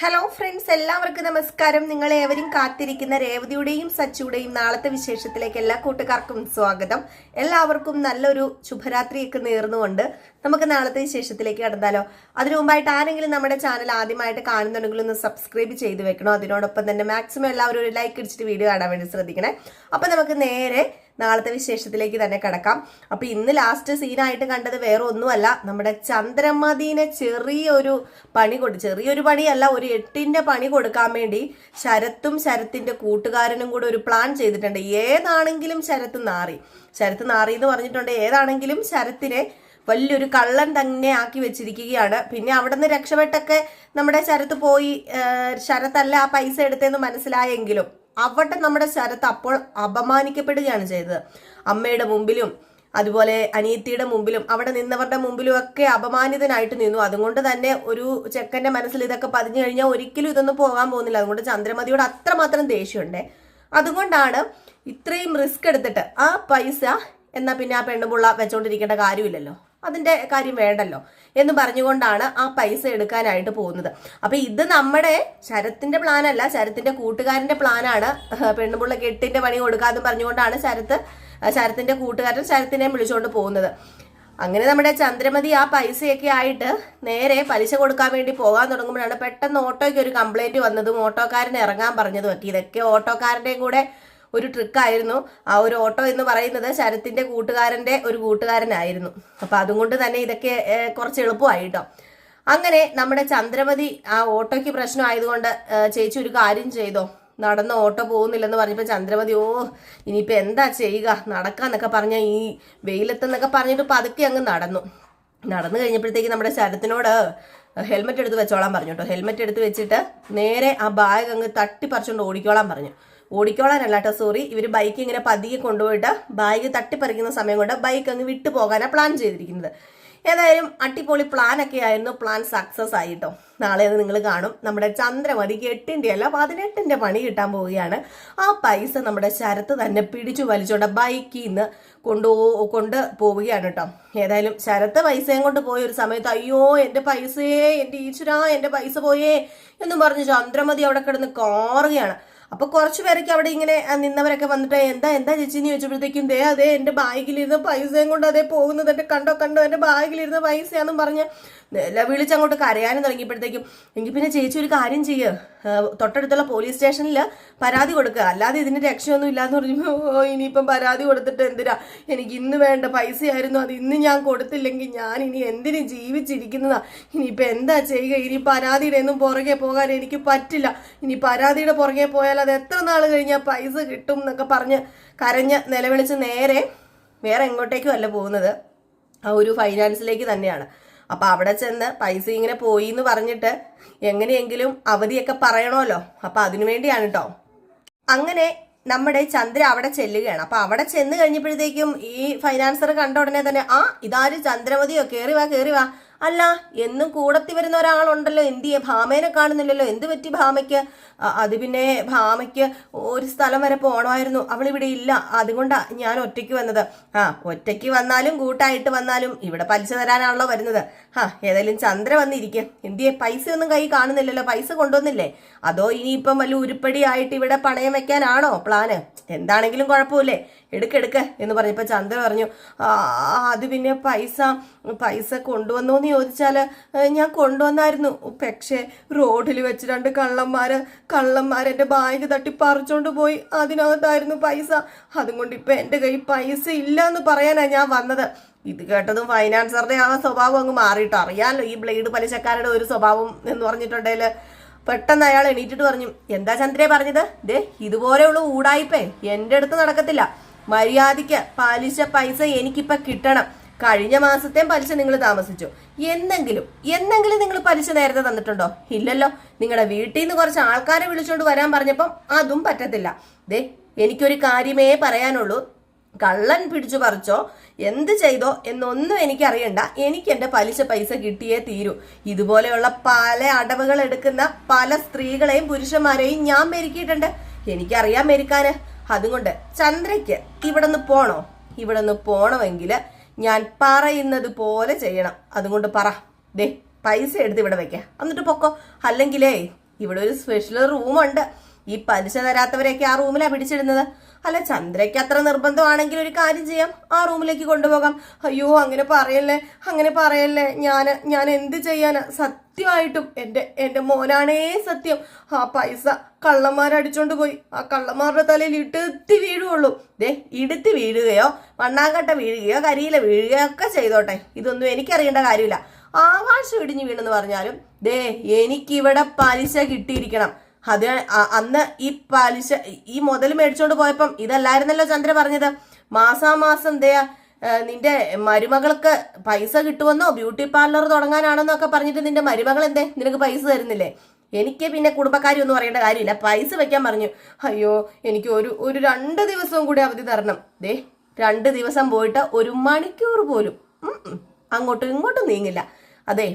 Hello friends, എല്ലാവർക്കും നമസ്കാരം. നിങ്ങളേവരും കാത്തിരിക്കുന്ന രേവതിയുടെയും സച്ചുയുടെയും നാളത്തെ വിശേഷത്തിലേക്ക് എല്ലാ കൂട്ടുകാർക്കും സ്വാഗതം. എല്ലാവർക്കും നല്ലൊരു ശുഭരാത്രിയൊക്കെ നേർന്നുകൊണ്ട് നമുക്ക് നാളത്തെ വിശേഷത്തിലേക്ക് കടന്നാലോ. അതിനു മുമ്പായിട്ട് ആരെങ്കിലും നമ്മുടെ ചാനൽ ആദ്യമായിട്ട് കാണുന്നുണ്ടെങ്കിൽ ഒന്ന് സബ്സ്ക്രൈബ് ചെയ്ത് വെക്കണോ. അതിനോടൊപ്പം തന്നെ മാക്സിമം എല്ലാവരും ഒരു ലൈക്ക് അടിച്ചിട്ട് വീഡിയോ കാണാൻ വേണ്ടി ശ്രദ്ധിക്കണേ. അപ്പൊ നമുക്ക് നേരെ നാളത്തെ വിശേഷത്തിലേക്ക് തന്നെ കിടക്കാം. അപ്പൊ ഇന്ന് ലാസ്റ്റ് സീനായിട്ട് കണ്ടത് വേറെ ഒന്നുമല്ല, നമ്മുടെ ചന്ദ്രമതിനെ ചെറിയൊരു പണിയല്ല, ഒരു 8ന്റെ പണി കൊടുക്കാൻ വേണ്ടി ശരത്തും ശരത്തിന്റെ കൂട്ടുകാരനും കൂടെ ഒരു പ്ലാൻ ചെയ്തിട്ടുണ്ട്. ഏതാണെങ്കിലും ശരത്ത് നാറി എന്ന് പറഞ്ഞിട്ടുണ്ട്. ഏതാണെങ്കിലും ശരത്തിനെ വലിയൊരു കള്ളൻ തന്നെ ആക്കി വെച്ചിരിക്കുകയാണ്. പിന്നെ അവിടെ നിന്ന് രക്ഷപ്പെട്ടൊക്കെ നമ്മുടെ ശരത്ത് പോയി, ശരത്തല്ല ആ പൈസ എടുത്തെന്ന് മനസ്സിലായെങ്കിലും അവിടെ നമ്മുടെ ശരത്ത് അപ്പോൾ അപമാനിക്കപ്പെടുകയാണ് ചെയ്തത്. അമ്മയുടെ മുമ്പിലും അതുപോലെ അനിയത്തിയുടെ മുമ്പിലും അവിടെ നിന്നവരുടെ മുമ്പിലും ഒക്കെ അപമാനിതനായിട്ട് നിന്നു. അതുകൊണ്ട് തന്നെ ഒരു ചെക്കന്റെ മനസ്സിൽ ഇതൊക്കെ പതിഞ്ഞു കഴിഞ്ഞാൽ ഒരിക്കലും ഇതൊന്നും പോകാൻ പോകുന്നില്ല. അതുകൊണ്ട് ചന്ദ്രമതിയോട് അത്രമാത്രം ദേഷ്യമുണ്ട്. അതുകൊണ്ടാണ് ഇത്രയും റിസ്ക് എടുത്തിട്ട് ആ പൈസ എന്നാ പിന്നെ ആ പെണ്ണുപിള്ള വെച്ചോണ്ടിരിക്കേണ്ട കാര്യമില്ലല്ലോ, അതിന്റെ കാര്യം വേണ്ടല്ലോ എന്ന് പറഞ്ഞുകൊണ്ടാണ് ആ പൈസ എടുക്കാനായിട്ട് പോകുന്നത്. അപ്പൊ ഇത് നമ്മുടെ ശരത്തിന്റെ പ്ലാനല്ല, ശരത്തിന്റെ കൂട്ടുകാരന്റെ പ്ലാനാണ്. പെണ്ണുപിള്ളക്ക് 8ന്റെ പണി കൊടുക്കാതെന്ന് പറഞ്ഞുകൊണ്ടാണ് ശരത്തിന്റെ കൂട്ടുകാരൻ ശരത്തിനെ വിളിച്ചുകൊണ്ട് പോകുന്നത്. അങ്ങനെ നമ്മുടെ ചന്ദ്രമതി ആ പൈസയൊക്കെ ആയിട്ട് നേരെ പലിശ കൊടുക്കാൻ വേണ്ടി പോകാൻ തുടങ്ങുമ്പോഴാണ് പെട്ടെന്ന് ഓട്ടോയ്ക്ക് ഒരു കംപ്ലൈന്റ് വന്നതും ഓട്ടോക്കാരൻ ഇറങ്ങാൻ പറഞ്ഞതും ഒക്കെ. ഇതൊക്കെ ഓട്ടോക്കാരന്റെയും കൂടെ ഒരു ട്രിക്കായിരുന്നു. ആ ഒരു ഓട്ടോ എന്ന് പറയുന്നത് ശരത്തിന്റെ കൂട്ടുകാരന്റെ ഒരു കൂട്ടുകാരനായിരുന്നു. അപ്പൊ അതുകൊണ്ട് തന്നെ ഇതൊക്കെ കുറച്ച് എളുപ്പമായിട്ടോ. അങ്ങനെ നമ്മുടെ ചന്ദ്രമതി ആ ഓട്ടോയ്ക്ക് പ്രശ്നം ആയതുകൊണ്ട് ചേച്ചി ഒരു കാര്യം ചെയ്തോ, നടന്ന ഓട്ടോ പോകുന്നില്ലെന്ന് പറഞ്ഞപ്പോ ചന്ദ്രമതി ഇനിയിപ്പോ എന്താ ചെയ്യുക, നടക്കാന്നൊക്കെ പറഞ്ഞ ഈ വെയിലത്തെന്നൊക്കെ പറഞ്ഞിട്ട് പതുക്കെ അങ്ങ് നടന്നു കഴിഞ്ഞപ്പോഴത്തേക്ക് നമ്മുടെ ശരത്തിനോട് ഹെൽമെറ്റ് എടുത്ത് വെച്ചോളാൻ പറഞ്ഞു കേട്ടോ. ഹെൽമെറ്റ് എടുത്ത് വെച്ചിട്ട് നേരെ ആ ബാഗ് അങ്ങ് തട്ടിപ്പറിച്ചുകൊണ്ട് ഓടിക്കോളാനല്ല കേട്ടോ, സോറി. ഇവര് ബൈക്ക് ഇങ്ങനെ പതിയെ കൊണ്ടുപോയിട്ട് ബാഗ് തട്ടിപ്പറിക്കുന്ന സമയം കൊണ്ട് ബൈക്ക് അങ്ങ് വിട്ടു പോകാനാണ് പ്ലാൻ ചെയ്തിരിക്കുന്നത്. ഏതായാലും അടിപൊളി പ്ലാനൊക്കെ ആയിരുന്നു. പ്ലാൻ സക്സസ് ആയിട്ടോ. നാളെ അത് നിങ്ങൾ കാണും. നമ്മുടെ ചന്ദ്രമതിക്ക് 8ന്റെ അല്ല 18ന്റെ പണി കിട്ടാൻ പോവുകയാണ്. ആ പൈസ നമ്മുടെ ശരത്ത് തന്നെ പിടിച്ചു വലിച്ചോണ്ട് ബൈക്കിൽ നിന്ന് കൊണ്ട് പോവുകയാണ് കേട്ടോ. ഏതായാലും ശരത്ത് പൈസയും കൊണ്ട് പോയ ഒരു സമയത്ത് അയ്യോ എന്റെ പൈസയെ, എന്റെ ഈശ്വരാ എന്റെ പൈസ പോയേ എന്നും പറഞ്ഞ് ചന്ദ്രമതി അവിടെ കിടന്ന് കാറുകയാണ്. അപ്പൊ കുറച്ചു പേരൊക്കെ അവിടെ ഇങ്ങനെ നിന്നവരൊക്കെ വന്നിട്ട് എന്താ ചേച്ചിന്ന് ചോദിച്ചപ്പോഴത്തേക്കും അതേ എന്റെ ബാഗിലിരുന്ന പൈസയും കൊണ്ട് അതേ പോകുന്നത്, എന്റെ കണ്ടോ എന്റെ ബാഗിലിരുന്ന പൈസയാന്നും പറഞ്ഞ് വിളിച്ചങ്ങോട്ട് കരയാനും തുടങ്ങിയപ്പോഴത്തേക്കും എങ്കിൽ പിന്നെ ചേച്ചി ഒരു കാര്യം ചെയ്യുക, തൊട്ടടുത്തുള്ള പോലീസ് സ്റ്റേഷനിൽ പരാതി കൊടുക്കുക, അല്ലാതെ ഇതിന് രക്ഷയൊന്നും ഇല്ലാന്ന് പറഞ്ഞു. ഇനിയിപ്പം പരാതി കൊടുത്തിട്ട് എന്തിനാ, എനിക്ക് ഇന്ന് വേണ്ട പൈസയായിരുന്നു, അത് ഇന്ന് ഞാൻ കൊടുത്തില്ലെങ്കിൽ ഞാൻ ഇനി എന്തിനു ജീവിച്ചിരിക്കുന്നതാ, ഇനിയിപ്പോൾ എന്താ ചെയ്യുക, ഇനി പരാതിയുടെ ഒന്നും പുറകെ പോകാൻ എനിക്ക് പറ്റില്ല, ഇനി പരാതിയുടെ പുറകെ പോയാൽ അത് എത്ര നാൾ കഴിഞ്ഞാൽ പൈസ കിട്ടും എന്നൊക്കെ പറഞ്ഞ് കരഞ്ഞ് നിലവിളിച്ച് നേരെ വേറെ എങ്ങോട്ടേക്കും അല്ല പോകുന്നത്, ആ ഒരു ഫൈനാൻസിലേക്ക് തന്നെയാണ്. അപ്പൊ അവിടെ ചെന്ന് പൈസ ഇങ്ങനെ പോയി എന്ന് പറഞ്ഞിട്ട് എങ്ങനെയെങ്കിലും അവധിയൊക്കെ പറയണമല്ലോ. അപ്പൊ അതിനു വേണ്ടിയാണ് കേട്ടോ. അങ്ങനെ നമ്മുടെ ചന്ദ്ര അവിടെ ചെല്ലുകയാണ്. അപ്പൊ അവിടെ ചെന്ന് കഴിഞ്ഞപ്പോഴത്തേക്കും ഈ ഫൈനാൻസർ കണ്ട ഉടനെ തന്നെ ഇതാര് ചന്ദ്രമതിയോ, കേറി വാ. അല്ല, എന്നും കൂടത്തി വരുന്ന ഒരാളുണ്ടല്ലോ, എന്തിയെ ഭാമേനെ കാണുന്നില്ലല്ലോ, എന്ത് പറ്റി ഭാമയ്ക്ക്? അത് പിന്നെ ഭാമയ്ക്ക് ഒരു സ്ഥലം വരെ പോകണമായിരുന്നു, അവളിവിടെ ഇല്ല, അതുകൊണ്ടാ ഞാൻ ഒറ്റയ്ക്ക് വന്നത്. ഒറ്റയ്ക്ക് വന്നാലും കൂട്ടായിട്ട് വന്നാലും ഇവിടെ പലിശ തരാനാണല്ലോ വരുന്നത്. ഏതായാലും ചന്ദ്ര വന്നിരിക്കുക, എന്തിയെ പൈസ ഒന്നും കൈ കാണുന്നില്ലല്ലോ, പൈസ കൊണ്ടുവന്നില്ലേ, അതോ ഇനിയിപ്പം വല്ല ഉരുപ്പടി ആയിട്ട് ഇവിടെ പണയം വെക്കാനാണോ പ്ലാന്? എന്താണെങ്കിലും കുഴപ്പമില്ലേ, എടുക്ക് എന്ന് പറഞ്ഞപ്പോ ചന്ദ്ര പറഞ്ഞു അത് പിന്നെ പൈസ കൊണ്ടുവന്നോന്ന് ചോദിച്ചാല് ഞാൻ കൊണ്ടുവന്നായിരുന്നു, പക്ഷെ റോഡിൽ വെച്ച് 2 കള്ളന്മാർ എന്റെ ബാഗ് തട്ടി പറിച്ചോണ്ട് പോയി, അതിനകത്തായിരുന്നു പൈസ, അതുകൊണ്ട് ഇപ്പൊ എന്റെ കയ്യിൽ പൈസ ഇല്ല എന്ന് പറയാനാ ഞാൻ വന്നത്. ഇത് കേട്ടതും ഫൈനാൻസറുടെ ആ സ്വഭാവം അങ്ങ് മാറിയിട്ട്, അറിയാലോ ഈ ബ്ലേഡ് പലിശക്കാരുടെ ഒരു സ്വഭാവം എന്ന് പറഞ്ഞിട്ടുണ്ടെങ്കിൽ. പെട്ടെന്ന് അയാൾ എണീറ്റിട്ട് പറഞ്ഞു, എന്താ ചന്ദ്രയെ പറഞ്ഞത്? ഇതുപോലെയുള്ള ഊടായിപ്പേ എന്റെ അടുത്ത് നടക്കത്തില്ല, മര്യാദയ്ക്ക് പൈസ എനിക്കിപ്പൊ കിട്ടണം. കഴിഞ്ഞ മാസത്തെ പലിശ നിങ്ങൾ താമസിച്ചു, എന്നെങ്കിലും നിങ്ങൾ പലിശ നേരത്തെ തന്നിട്ടുണ്ടോ? ഇല്ലല്ലോ. നിങ്ങളുടെ വീട്ടിൽ നിന്ന് കുറച്ച് ആൾക്കാരെ വിളിച്ചോണ്ട് വരാൻ പറഞ്ഞപ്പം അതും പറ്റത്തില്ല. എനിക്കൊരു കാര്യമേ പറയാനുള്ളൂ, കള്ളൻ പിടിച്ചു പറിച്ചോ എന്ത് ചെയ്തോ എന്നൊന്നും എനിക്കറിയണ്ട, എനിക്ക് എന്റെ പൈസ കിട്ടിയേ തീരൂ. ഇതുപോലെയുള്ള പല അടവുകൾ എടുക്കുന്ന പല സ്ത്രീകളെയും പുരുഷന്മാരെയും ഞാൻ മെരുക്കിയിട്ടുണ്ട്, എനിക്കറിയാം മെരുക്കാന്. അതുകൊണ്ട് ചന്ദ്രയ്ക്ക് ഇവിടെ നിന്ന് പോണമെങ്കിൽ ഞാൻ പറയുന്നത് പോലെ ചെയ്യണം. അതുകൊണ്ട് പൈസ എടുത്ത് ഇവിടെ വെക്ക, എന്നിട്ട് പൊക്കോ. അല്ലെങ്കിലേ ഇവിടെ ഒരു സ്പെഷ്യൽ റൂമുണ്ട്. ഈ പലിശ തരാത്തവരെയൊക്കെ ആ റൂമിലാണ് പിടിച്ചിടുന്നത്. അല്ല, ചന്ദ്രയ്ക്ക് അത്ര നിർബന്ധമാണെങ്കിൽ ഒരു കാര്യം ചെയ്യാം, ആ റൂമിലേക്ക് കൊണ്ടുപോകാം. അയ്യോ, അങ്ങനെ പറയല്ലേ. ഞാൻ എന്ത് ചെയ്യാനാ? സത്യമായിട്ടും എന്റെ മോനാണേ സത്യം. ആ പൈസ കള്ളന്മാരടിച്ചോണ്ട് പോയി. ആ കള്ളന്മാരുടെ തലയിൽ ഇടുത്തി വീഴുള്ളൂ. ഇടുത്തി വീഴുകയോ മണ്ണാങ്കട്ട വീഴുകയോ കരിയില വീഴുകയോ ഒക്കെ ചെയ്തോട്ടെ, ഇതൊന്നും എനിക്കറിയേണ്ട കാര്യമില്ല. ആകാശം ഇടിഞ്ഞു വീണെന്ന് പറഞ്ഞാലും എനിക്കിവിടെ പലിശ കിട്ടിയിരിക്കണം. അത് അന്ന് ഈ പലിശ ഈ മുതൽ മേടിച്ചോണ്ട് പോയപ്പം ഇതല്ലായിരുന്നല്ലോ ചന്ദ്ര പറഞ്ഞത്. മാസാമാസം നിന്റെ മരുമകൾക്ക് പൈസ കിട്ടുമെന്നോ ബ്യൂട്ടി പാർലർ തുടങ്ങാനാണെന്നൊക്കെ പറഞ്ഞിട്ട് നിന്റെ മരുമകൾ നിനക്ക് പൈസ തരുന്നില്ലേ? എനിക്ക് പിന്നെ കുടുംബക്കാരി ഒന്നും അറിയേണ്ട കാര്യമില്ല, പൈസ വെക്കാൻ പറഞ്ഞു. അയ്യോ, എനിക്ക് ഒരു 2 ദിവസവും കൂടി അവധി തരണം. 2 ദിവസം പോയിട്ട് 1 മണിക്കൂർ പോലും അങ്ങോട്ടും ഇങ്ങോട്ടും നീങ്ങില്ല. അതെ,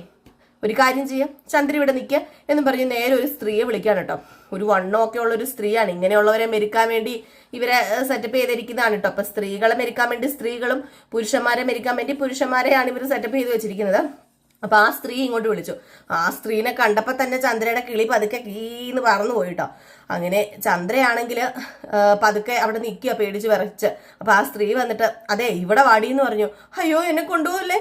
ഒരു കാര്യം ചെയ്യാം, ചന്ദ്ര ഇവിടെ നിൽക്കുക എന്ന് പറഞ്ഞ് നേരെ ഒരു സ്ത്രീയെ വിളിക്കാണ് കേട്ടോ. ഒരു വണ്ണമൊക്കെ ഉള്ള ഒരു സ്ത്രീയാണ്. ഇങ്ങനെയുള്ളവരെ മെരുക്കാൻ വേണ്ടി ഇവരെ സെറ്റപ്പ് ചെയ്തിരിക്കുന്നതാണ് കേട്ടോ. അപ്പൊ സ്ത്രീകളെ മെരുക്കാൻ വേണ്ടി സ്ത്രീകളും പുരുഷന്മാരെ മെരുക്കാൻ വേണ്ടി പുരുഷന്മാരെയാണ് ഇവർ സെറ്റപ്പ് ചെയ്ത് വെച്ചിരിക്കുന്നത്. അപ്പൊ ആ സ്ത്രീ ഇങ്ങോട്ട് വിളിച്ചു. ആ സ്ത്രീനെ കണ്ടപ്പോ തന്നെ ചന്ദ്രയുടെ കിളി പതുക്കെ കീന്ന് പറന്നു പോയിട്ടോ. അങ്ങനെ ചന്ദ്രയാണെങ്കിൽ പതുക്കെ അവിടെ നിൽക്കുക പേടിച്ച് വിറച്ച്. അപ്പൊ ആ സ്ത്രീ വന്നിട്ട് അതെ ഇവിടെ വാടിയെന്ന് പറഞ്ഞു. അയ്യോ, എന്നെ കൊണ്ടുപോകല്ലേ,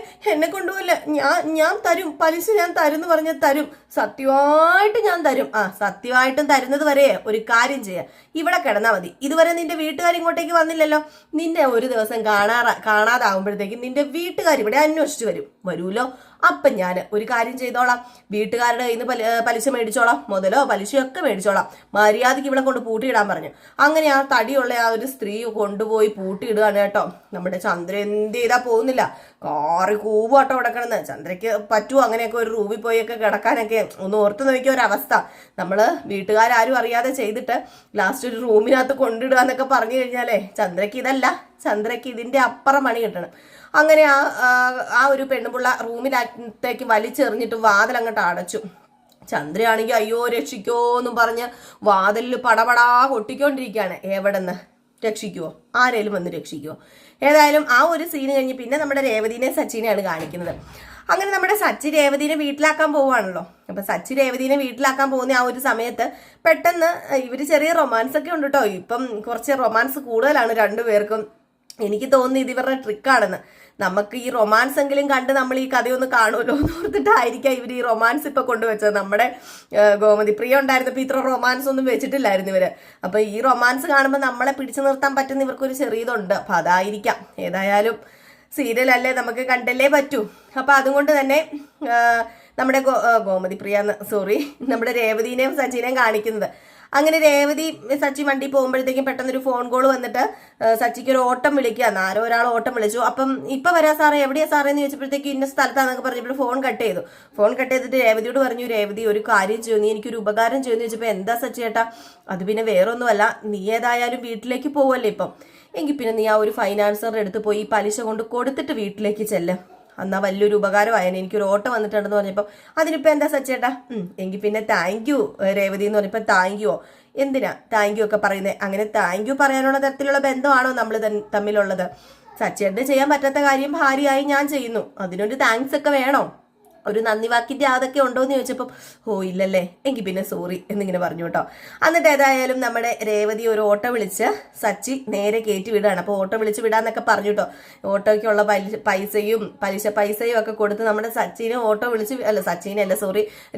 ഞാൻ തരും, പലിശ ഞാൻ തരും എന്ന് പറഞ്ഞ് തരും, സത്യമായിട്ട് ഞാൻ തരും. സത്യമായിട്ടും തരുന്നത് വരെ ഒരു കാര്യം ചെയ്യാം, ഇവിടെ കിടന്നാ മതി. ഇതുവരെ നിന്റെ വീട്ടുകാർ ഇങ്ങോട്ടേക്ക് വന്നില്ലല്ലോ. നിന്നെ ഒരു ദിവസം കാണാതാവുമ്പോഴത്തേക്കും നിന്റെ വീട്ടുകാർ ഇവിടെ അന്വേഷിച്ചു വരൂലോ. അപ്പം ഞാൻ ഒരു കാര്യം ചെയ്തോളാം, വീട്ടുകാരുടെ കയ്യിൽ നിന്ന് പലിശ മേടിച്ചോളാം, മുതലോ പലിശയോ ഒക്കെ മേടിച്ചോളാം, മര്യാദയ്ക്ക് ഇവിടെ കൊണ്ട് പൂട്ടിയിടാൻ പറഞ്ഞു. അങ്ങനെ ആ തടിയുള്ള ആ ഒരു സ്ത്രീ കൊണ്ടുപോയി പൂട്ടിയിടുകയാണ് കേട്ടോ. നമ്മുടെ ചന്ദ്ര എന്ത് ചെയ്താൽ പോകുന്നില്ല, കാറി കൂവാട്ടോ അവിടെ കിടന്ന്. ചന്ദ്രയ്ക്ക് പറ്റുമോ അങ്ങനെയൊക്കെ ഒരു റൂമിൽ പോയൊക്കെ കിടക്കാനൊക്കെ? ഒന്ന് ഓർത്ത് നോക്കിയ ഒരവസ്ഥ. നമ്മള് വീട്ടുകാരും അറിയാതെ ചെയ്തിട്ട് ലാസ്റ്റ് ഒരു റൂമിനകത്ത് കൊണ്ടിടുക എന്നൊക്കെ പറഞ്ഞു കഴിഞ്ഞാലേ ചന്ദ്രയ്ക്ക് ഇതല്ല, ചന്ദ്രയ്ക്ക് ഇതിന്റെ അപ്പുറം പണി കിട്ടണം. അങ്ങനെ ആ ഒരു പെണ്ണുപിള്ള റൂമിനകത്തേക്ക് വലിച്ചെറിഞ്ഞിട്ട് വാതിലങ്ങോട്ട് അടച്ചു. ചന്ദ്രയാണെങ്കിൽ അയ്യോ രക്ഷിക്കോ എന്നും പറഞ്ഞ് വാതിലിൽ പടപടാ കൊട്ടിക്കൊണ്ടിരിക്കുകയാണ്. എവിടെന്ന് രക്ഷിക്കുവോ? ആരേലും വന്ന് രക്ഷിക്കുവോ? ഏതായാലും ആ ഒരു സീന് കഴിഞ്ഞ് പിന്നെ നമ്മുടെ രേവതിനെ സച്ചിനെയാണ് കാണിക്കുന്നത്. അങ്ങനെ നമ്മുടെ സച്ചി രേവതിനെ വീട്ടിലാക്കാൻ പോവുകയാണല്ലോ. അപ്പൊ സച്ചി രേവതിനെ വീട്ടിലാക്കാൻ പോകുന്ന ആ ഒരു സമയത്ത് പെട്ടെന്ന് ഇവര് ചെറിയ റൊമാൻസ് ഒക്കെ ഉണ്ട് കേട്ടോ. ഇപ്പം കുറച്ച് റൊമാൻസ് കൂടുതലാണ് രണ്ടുപേർക്കും. എനിക്ക് തോന്നുന്നു ഇത് ഇവരുടെ ട്രിക്കാണെന്ന്. നമുക്ക് ഈ റൊമാൻസ് എങ്കിലും കണ്ട് നമ്മൾ ഈ കഥയൊന്ന് കാണുമല്ലോ എന്ന് ഓർത്തിട്ടായിരിക്കാം ഇവർ ഈ റൊമാൻസ് ഇപ്പൊ കൊണ്ടുവച്ചത്. നമ്മുടെ ഗോമതി പ്രിയ ഉണ്ടായിരുന്നപ്പോൾ ഇത്ര റൊമാൻസ് ഒന്നും വെച്ചിട്ടില്ലായിരുന്നു ഇവര്. അപ്പൊ ഈ റൊമാൻസ് കാണുമ്പോൾ നമ്മളെ പിടിച്ചു നിർത്താൻ പറ്റുന്ന ഇവർക്കൊരു ചെറിയതുണ്ട്. അപ്പൊ അതായിരിക്കാം. ഏതായാലും സീരിയൽ അല്ലേ, നമുക്ക് കണ്ടല്ലേ പറ്റൂ. അപ്പൊ അതുകൊണ്ട് തന്നെ നമ്മുടെ ഗോമതി പ്രിയ നമ്മുടെ രേവതിനെയും സച്ചിനെയും കാണിക്കുന്നത്. അങ്ങനെ രേവതി സച്ചി വണ്ടി പോകുമ്പോഴത്തേക്കും പെട്ടെന്നൊരു ഫോൺ കോൾ വന്നിട്ട് സച്ചിക്ക് ഒരു ഓട്ടം വിളിക്കുക. ആരോ ഒരാൾ ഓട്ടം വിളിച്ചു. അപ്പം ഇപ്പൊ വരാ സാറേ, എവിടെയാ സാറേ എന്ന് ചോദിച്ചപ്പോഴത്തേക്ക് ഇന്ന സ്ഥലത്താന്നൊക്കെ പറഞ്ഞപ്പോൾ ഫോൺ കട്ട് ചെയ്തു. ഫോൺ കട്ട് ചെയ്തിട്ട് രേവതിയോട് പറഞ്ഞു, രേവതി ഒരു കാര്യം ചെയ്യും, നീ എനിക്കൊരു ഉപകാരം ചെയ്യുമെന്ന് ചോദിച്ചപ്പോൾ എന്താ സച്ചി ചേട്ടാ? അത് പിന്നെ വേറൊന്നുമല്ല, നീ ഏതായാലും വീട്ടിലേക്ക് പോവല്ലേ ഇപ്പം, എങ്കിൽ പിന്നെ നീ ആ ഒരു ഫൈനാൻസറുടെ അടുത്ത് പോയി പലിശ കൊണ്ട് കൊടുത്തിട്ട് വീട്ടിലേക്ക് ചെല്ല്, എന്നാ വലിയൊരു ഉപകാരമായേനെ. എനിക്കൊരു ഓട്ടം വന്നിട്ടുണ്ടെന്ന് പറഞ്ഞപ്പോൾ അതിനിപ്പോൾ എന്താ സച്ചേട്ടാ? എങ്കിൽ പിന്നെ താങ്ക് യു രേവതി എന്ന് പറഞ്ഞപ്പോൾ താങ്ക് യുവോ? എന്തിനാ താങ്ക് യു ഒക്കെ പറയുന്നത്? അങ്ങനെ താങ്ക് യു പറയാനുള്ള തരത്തിലുള്ള ബന്ധമാണോ നമ്മൾ തമ്മിലുള്ളത്? സച്ചേട്ടന് ചെയ്യാൻ പറ്റാത്ത കാര്യം ഭാര്യയായി ഞാൻ ചെയ്യുന്നു, അതിനൊരു താങ്ക്സ് ഒക്കെ വേണോ? ഒരു നന്ദി വാക്കിന്റെ അതൊക്കെ ഉണ്ടോ എന്ന് ചോദിച്ചപ്പോൾ ഓ ഇല്ലല്ലേ, എങ്കിൽ പിന്നെ സോറി എന്നിങ്ങനെ പറഞ്ഞു കേട്ടോ. എന്നിട്ട് ഏതായാലും നമ്മുടെ രേവതി ഒരു ഓട്ടോ വിളിച്ച് സച്ചി നേരെ കയറ്റി വിടുകയാണ്. അപ്പോൾ ഓട്ടോ വിളിച്ച് വിടാന്നൊക്കെ പറഞ്ഞു കേട്ടോ. ഓട്ടോയ്ക്കുള്ള പലിശ പൈസയും ഒക്കെ കൊടുത്ത് നമ്മുടെ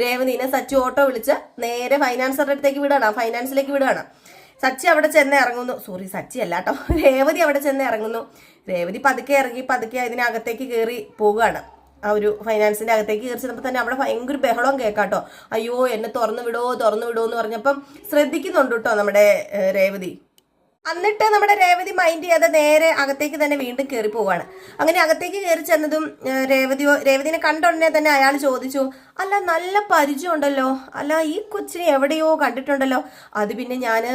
രേവതിനെ സച്ചി ഓട്ടോ വിളിച്ച് നേരെ ഫൈനാൻസറുടെ അടുത്തേക്ക് വിടുകയാണ്, ഫൈനാൻസിലേക്ക് വിടുകയാണ്. സച്ചി അവിടെ ചെന്ന് ഇറങ്ങുന്നു. സച്ചി അല്ല കേട്ടോ, രേവതി അവിടെ ചെന്ന് ഇറങ്ങുന്നു. രേവതി പതുക്കെ ഇറങ്ങി പതുക്കെ ഇതിനകത്തേക്ക് കയറി പോവുകയാണ്. ആ ഒരു ഫൈനാൻസിന്റെ അകത്തേക്ക് കയറി ചെന്നപ്പോൾ തന്നെ അവിടെ ഭയങ്കര ബഹളം കേൾക്കാട്ടോ. അയ്യോ എന്നെ തുറന്നു വിടോ എന്ന് പറഞ്ഞപ്പം ശ്രദ്ധിക്കുന്നുണ്ട് കേട്ടോ നമ്മുടെ രേവതി. എന്നിട്ട് നമ്മുടെ രേവതി മൈൻഡ് ചെയ്യാതെ നേരെ അകത്തേക്ക് തന്നെ വീണ്ടും കയറി പോവാണ്. അങ്ങനെ അകത്തേക്ക് കയറി ചെന്നതും രേവതിനെ കണ്ട ഉടനെ തന്നെ അയാൾ ചോദിച്ചു, അല്ല നല്ല പരിചയം ഉണ്ടല്ലോ, അല്ല ഈ കൊച്ചിനെ എവിടെയോ കണ്ടിട്ടുണ്ടല്ലോ. അത് പിന്നെ ഞാന്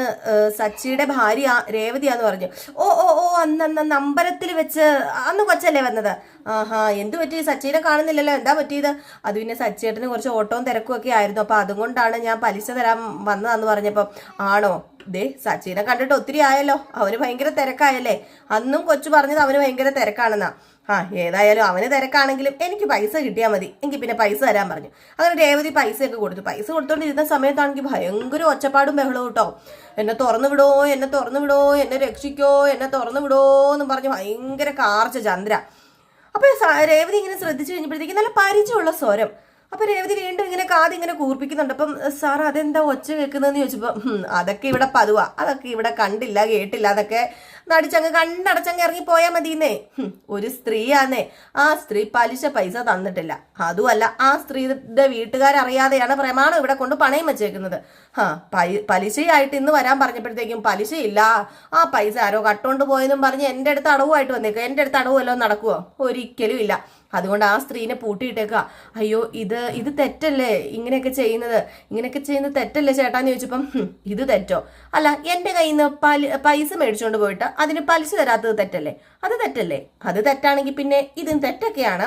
സച്ചിയുടെ ഭാര്യ രേവതിയാന്ന് പറഞ്ഞു. ഓ ഓ ഓ അന്ന് അമ്പലത്തിൽ വെച്ച് അന്ന് കൊച്ചല്ലേ വന്നത്? ആഹാ, എന്ത് പറ്റി? സച്ചിനെ കാണുന്നില്ലല്ലോ, എന്താ പറ്റിയത്? അത് പിന്നെ സച്ചിയേട്ടന് കുറച്ച് ഓട്ടവും തിരക്കും ഒക്കെ ആയിരുന്നു, അപ്പൊ അതുകൊണ്ടാണ് ഞാൻ പലിശ തരാൻ വന്നതാന്ന് പറഞ്ഞപ്പം ആണോ? സച്ചിനെ കണ്ടിട്ട് ഒത്തിരി ആയല്ലോ, അവന് ഭയങ്കര തിരക്കായല്ലേ? അന്നും കൊച്ചു പറഞ്ഞത് അവന് ഭയങ്കര തിരക്കാണെന്നാ. ഏതായാലും അവന് തിരക്കാണെങ്കിലും എനിക്ക് പൈസ കിട്ടിയാൽ മതി, എനിക്ക് പിന്നെ പൈസ തരാൻ പറഞ്ഞു. അങ്ങനെ രേവതി പൈസയൊക്കെ കൊടുത്തു. പൈസ കൊടുത്തോണ്ടിരുന്ന സമയത്താണെങ്കിൽ ഭയങ്കര ഒച്ചപ്പാടും ബഹളവും കേട്ടോ. എന്നെ തുറന്നു വിടോ, എന്നെ തുറന്നു വിടോ, എന്നെ രക്ഷിക്കോ, എന്നെ തുറന്നു വിടോ എന്ന് പറഞ്ഞ് ഭയങ്കര കാർച്ച ചന്ദ്ര. അപ്പൊ രേവതി ഇങ്ങനെ ശ്രദ്ധിച്ചു കഴിഞ്ഞപ്പോഴത്തേക്ക് നല്ല പരിചയമുള്ള സ്വരം. അപ്പൊ രേവതി വീണ്ടും ഇങ്ങനെ കാതി ഇങ്ങനെ കൂർപ്പിക്കുന്നുണ്ട്. അപ്പം സാർ അതെന്താ ഒച്ച കേൾക്കുന്നതെന്ന് ചോദിച്ചപ്പോ അതൊക്കെ ഇവിടെ പതുവാ, അതൊക്കെ ഇവിടെ കണ്ടില്ല കേട്ടില്ല, അതൊക്കെ നടിച്ചങ്ങ് കണ്ടടച്ചങ്ങ് ഇറങ്ങി പോയാൽ മതിയെന്നേ. ഒരു സ്ത്രീയാന്നേ, ആ സ്ത്രീ പൈസ തന്നിട്ടില്ല. അതുമല്ല, ആ സ്ത്രീയുടെ വീട്ടുകാരറിയാതെയാണ് പ്രമാണം ഇവിടെ കൊണ്ട് പണയം വെച്ചേക്കുന്നത്. പലിശയായിട്ട് ഇന്ന് വരാൻ പറഞ്ഞപ്പോഴത്തേക്കും പലിശയില്ല, ആ പൈസ ആരോ കട്ടോണ്ട് പോയെന്നും പറഞ്ഞ് എൻ്റെ അടുത്ത് അടവുമായിട്ട് വന്നേക്കുക. എൻ്റെ അടുത്ത് അടവ് വല്ലതും നടക്കുവോ? ഒരിക്കലും ഇല്ല. അതുകൊണ്ട് ആ സ്ത്രീനെ പൂട്ടിയിട്ടേക്കുക. അയ്യോ ഇത് തെറ്റല്ലേ, ഇങ്ങനെയൊക്കെ ചെയ്യുന്നത് തെറ്റല്ലേ ചേട്ടാന്ന് ചോദിച്ചപ്പം ഇത് തെറ്റോ? അല്ല, എൻ്റെ കയ്യിൽ നിന്ന് പൈസ മേടിച്ചുകൊണ്ട് പോയിട്ട് അതിന് പലിശ തരാത്തത് തെറ്റല്ലേ? അത് തെറ്റല്ലേ? അത് തെറ്റാണെങ്കിൽ പിന്നെ ഇതും തെറ്റൊക്കെയാണ്.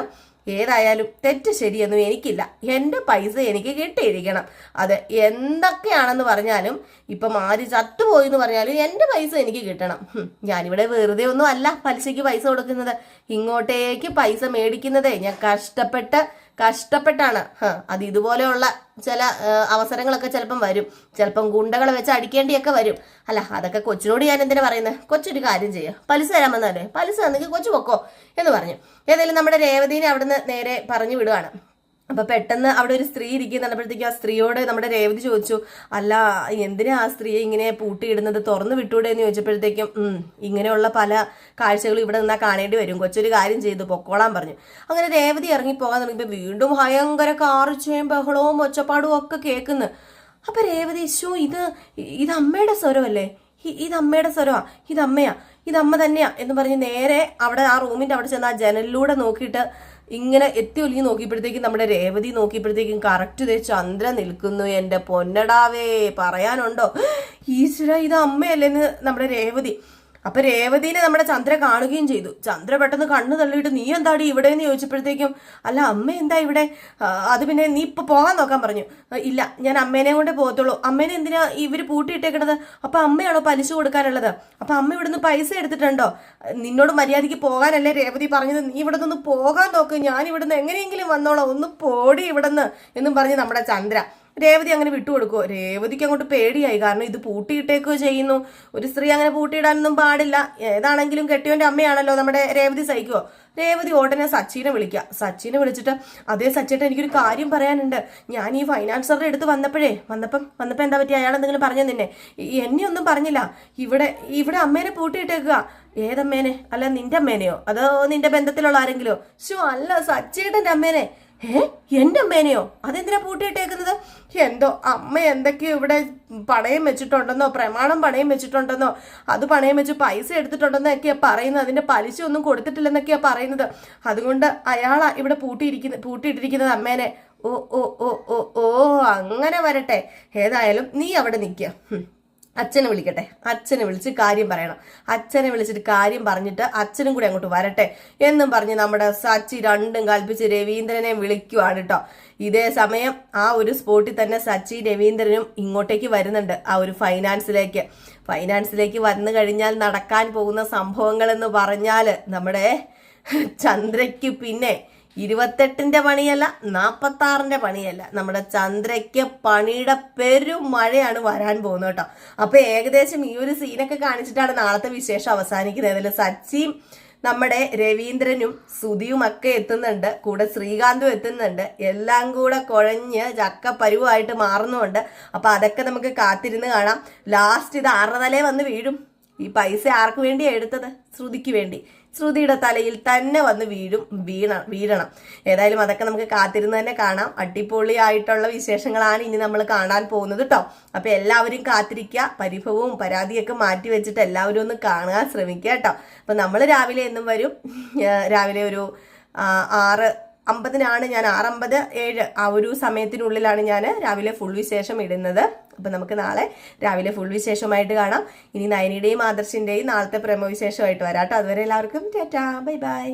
ഏതായാലും തെറ്റ് ശരിയൊന്നും എനിക്കില്ല. എൻ്റെ പൈസ എനിക്ക് കിട്ടിയിരിക്കണം. അത് എന്തൊക്കെയാണെന്ന് പറഞ്ഞാലും, ഇപ്പം ആര് ചത്തുപോയി എന്ന് പറഞ്ഞാലും എൻ്റെ പൈസ എനിക്ക് കിട്ടണം. ഞാനിവിടെ വെറുതെ ഒന്നും അല്ല പലിശയ്ക്ക് പൈസ കൊടുക്കുന്നത്. ഇങ്ങോട്ടേക്ക് പൈസ മേടിക്കുന്നതേ ഞാൻ കഷ്ടപ്പെട്ടാണ്. അത് ഇതുപോലെയുള്ള ചില അവസരങ്ങളൊക്കെ ചിലപ്പം വരും. ചിലപ്പം ഗുണ്ടകളെ വെച്ച് അടിക്കേണ്ടിയൊക്കെ വരും. അല്ല, അതൊക്കെ കൊച്ചിനോട് ഞാൻ എന്തിനാ പറയുന്നത്? കൊച്ചൊരു കാര്യം ചെയ്യുക, പലിശ തരാമെന്നല്ലേ, പലിശ തന്നെങ്കിൽ കൊച്ചു പൊക്കോ എന്ന് പറഞ്ഞു. ഏതായാലും നമ്മുടെ രേവതിനെ അവിടുന്ന് നേരെ പറഞ്ഞു വിടുവാണ്. അപ്പൊ പെട്ടെന്ന് അവിടെ ഒരു സ്ത്രീ ഇരിക്കുന്നുണ്ടപ്പോഴത്തേക്കും ആ സ്ത്രീയോട് നമ്മുടെ രേവതി ചോദിച്ചു, അല്ല എന്തിനാ ആ സ്ത്രീയെ ഇങ്ങനെ പൂട്ടിയിടുന്നത്, തുറന്നു വിട്ടൂടെ എന്ന് ചോദിച്ചപ്പോഴത്തേക്കും ഇങ്ങനെയുള്ള പല കാഴ്ചകളും ഇവിടെ നിന്നാ കാണേണ്ടി വരും, കൊച്ചൊരു കാര്യം ചെയ്തു പൊക്കോളാൻ പറഞ്ഞു. അങ്ങനെ രേവതി ഇറങ്ങിപ്പോകാൻ തുടങ്ങിയപ്പോൾ വീണ്ടും ഭയങ്കര കാറിച്ചയും ബഹളവും ഒച്ചപ്പാടും ഒക്കെ കേൾക്കുന്നു. അപ്പൊ രേവതി ഇത് അമ്മയുടെ സ്വരമല്ലേ, ഇത് അമ്മയുടെ സ്വരമാ, ഇത് അമ്മ തന്നെയാ എന്ന് പറഞ്ഞ് നേരെ അവിടെ ആ റൂമിന്റെ അവിടെ ചെന്ന് ആ ജനലിലൂടെ നോക്കിയിട്ട് ഇങ്ങനെ എത്തി ഒലിഞ്ഞ് നോക്കിയപ്പോഴത്തേക്കും നമ്മുടെ രേവതി നോക്കിയപ്പോഴത്തേക്കും കറക്റ്റ് ചന്ദ്ര നിൽക്കുന്നു. എൻ്റെ പൊന്നടാവേ, പറയാനുണ്ടോ? ഈശ്വര, ഇത് അമ്മയല്ലേന്ന് നമ്മുടെ രേവതി. അപ്പൊ രേവതിനെ നമ്മുടെ ചന്ദ്ര കാണുകയും ചെയ്തു. ചന്ദ്ര പെട്ടെന്ന് കണ്ണു തള്ളിയിട്ട് നീ എന്താടി ഇവിടെ എന്ന് ചോദിച്ചപ്പോഴത്തേക്കും അല്ല അമ്മ എന്താ ഇവിടെ, അത് പിന്നെ നീ ഇപ്പൊ പോകാൻ നോക്കാൻ പറഞ്ഞു. ഇല്ല, ഞാൻ അമ്മേനെ കൊണ്ടേ പോകത്തുള്ളൂ. അമ്മേനെ എന്തിനാ ഇവര് പൂട്ടിയിട്ടേക്കണത്? അപ്പൊ അമ്മയാണോ പലിശ കൊടുക്കാനുള്ളത്? അപ്പൊ അമ്മ ഇവിടുന്ന് പൈസ എടുത്തിട്ടുണ്ടോ? നിന്നോട് മര്യാദയ്ക്ക് പോകാനല്ലേ രേവതി പറഞ്ഞത്? നീ ഇവിടെ നിന്ന് പോകാൻ നോക്ക്, ഞാൻ ഇവിടുന്ന് എങ്ങനെയെങ്കിലും വന്നോളാം, ഒന്ന് പോടി ഇവിടുന്ന് എന്നും പറഞ്ഞ് നമ്മുടെ ചന്ദ്ര. രേവതി അങ്ങനെ വിട്ടുകൊടുക്കുമോ? രേവതിക്ക് അങ്ങോട്ട് പേടിയായി. കാരണം ഇത് പൂട്ടിയിട്ടേക്കോ ചെയ്യുന്നു. ഒരു സ്ത്രീ അങ്ങനെ പൂട്ടിയിടാനൊന്നും പാടില്ല. ഏതാണെങ്കിലും കെട്ടിയവന്റെ അമ്മയാണല്ലോ, നമ്മുടെ രേവതി സഹിക്കുവോ? രേവതി ഓട്ടനെ സച്ചിനെ വിളിച്ചിട്ട് അതേ സച്ചേട്ടൻ, എനിക്കൊരു കാര്യം പറയാനുണ്ട്. ഞാൻ ഈ ഫൈനാൻസറുടെ അടുത്ത് വന്നപ്പം എന്താ പറ്റി? അയാൾ എന്തെങ്കിലും പറഞ്ഞു നിന്നെ? എന്നെ ഒന്നും പറഞ്ഞില്ല. ഇവിടെ അമ്മേനെ പൂട്ടിയിട്ടേക്കുക. ഏതമ്മേനെ? അല്ല നിന്റെ അമ്മേനെയോ അതോ നിന്റെ ബന്ധത്തിലുള്ള ആരെങ്കിലോ? അല്ല, സച്ചേട്ടന്റെ അമ്മേനെ. എന്റെ അമ്മേനെയോ? അതെന്തിനാ പൂട്ടിയിട്ടേക്കുന്നത്? എന്തോ അമ്മ എന്തൊക്കെയോ ഇവിടെ പണയം വെച്ചിട്ടുണ്ടെന്നോ, പ്രമാണം പണയം വെച്ചിട്ടുണ്ടെന്നോ, അത് പണയം വെച്ച് പൈസ എടുത്തിട്ടുണ്ടെന്നോ ഒക്കെയാ പറയുന്നത്. അതിന്റെ പലിശ ഒന്നും കൊടുത്തിട്ടില്ലെന്നൊക്കെയാ പറയുന്നത്. അതുകൊണ്ട് അയാളാ ഇവിടെ പൂട്ടിയിട്ടിരിക്കുന്നത് അമ്മേനെ. ഓ ഓ ഓ ഓ ഓ അങ്ങനെ വരട്ടെ. ഏതായാലും നീ അവിടെ നിൽക്കുക, അച്ഛനെ വിളിക്കട്ടെ, അച്ഛനെ വിളിച്ച് കാര്യം പറയണം. അച്ഛനെ വിളിച്ചിട്ട് കാര്യം പറഞ്ഞിട്ട് അച്ഛനും കൂടി അങ്ങോട്ട് വരട്ടെ എന്നും പറഞ്ഞ് നമ്മുടെ സച്ചി രണ്ടും കൽപ്പിച്ച് രവീന്ദ്രനെ വിളിക്കുവാണ് കേട്ടോ. ഇതേ സമയം ആ ഒരു സ്പോട്ടിൽ തന്നെ സച്ചി രവീന്ദ്രനും ഇങ്ങോട്ടേക്ക് വരുന്നുണ്ട്. ആ ഒരു ഫൈനാൻസിലേക്ക് വന്നു കഴിഞ്ഞാൽ നടക്കാൻ പോകുന്ന സംഭവങ്ങൾ എന്ന് പറഞ്ഞാൽ നമ്മുടെ ചന്ദ്രയ്ക്ക് പിന്നെ 28ന്റെ പണിയല്ല, 46ന്റെ പണിയല്ല, നമ്മുടെ ചന്ദ്രയ്ക്ക് പണിയുടെ പെരും മഴയാണ് വരാൻ പോകുന്നത് കേട്ടോ. അപ്പൊ ഏകദേശം ഈ ഒരു സീനൊക്കെ കാണിച്ചിട്ടാണ് നാളത്തെ വിശേഷം അവസാനിക്കുന്നത്. അതിൽ സച്ചിയും നമ്മുടെ രവീന്ദ്രനും സുധിയും ഒക്കെ എത്തുന്നുണ്ട്, കൂടെ ശ്രീകാന്തും എത്തുന്നുണ്ട്. എല്ലാം കൂടെ കുഴഞ്ഞ് ചക്കപ്പരുവായിട്ട് മാറുന്നുണ്ട്. അപ്പൊ അതൊക്കെ നമുക്ക് കാത്തിരുന്ന് കാണാം. ലാസ്റ്റ് ഇത് ആരുടെ തലേ വന്ന് വീഴും? ഈ പൈസ ആർക്ക് വേണ്ടിയാ എടുത്തത്? ശ്രുതിക്ക് വേണ്ടി. ശ്രുതിയുടെ തലയിൽ തന്നെ വന്ന് വീഴണം. ഏതായാലും അതൊക്കെ നമുക്ക് കാത്തിരുന്ന് തന്നെ കാണാം. അടിപൊളിയായിട്ടുള്ള വിശേഷങ്ങളാണ് ഇനി നമ്മൾ കാണാൻ പോകുന്നത് കേട്ടോ. അപ്പൊ എല്ലാവരും കാത്തിരിക്കുക. പരിഭവവും പരാതിയൊക്കെ മാറ്റി വെച്ചിട്ട് എല്ലാവരും ഒന്ന് കാണാൻ ശ്രമിക്കുക കേട്ടോ. അപ്പൊ നമ്മൾ രാവിലെ എന്നും വരും. രാവിലെ ഒരു 6:50 ഞാൻ 6:50, 7 ആ ഒരു സമയത്തിനുള്ളിലാണ് ഞാൻ രാവിലെ ഫുൾ വിശേഷം ഇടുന്നത്. അപ്പം നമുക്ക് നാളെ രാവിലെ ഫുൾ വിശേഷമായിട്ട് കാണാം. ഇനി നയനിയുടെയും ആദർശിൻ്റെയും നാളത്തെ പ്രേമ വിശേഷമായിട്ട് വരാം കേട്ടോ. അതുവരെ എല്ലാവർക്കും ടാറ്റാ, ബൈ ബൈ.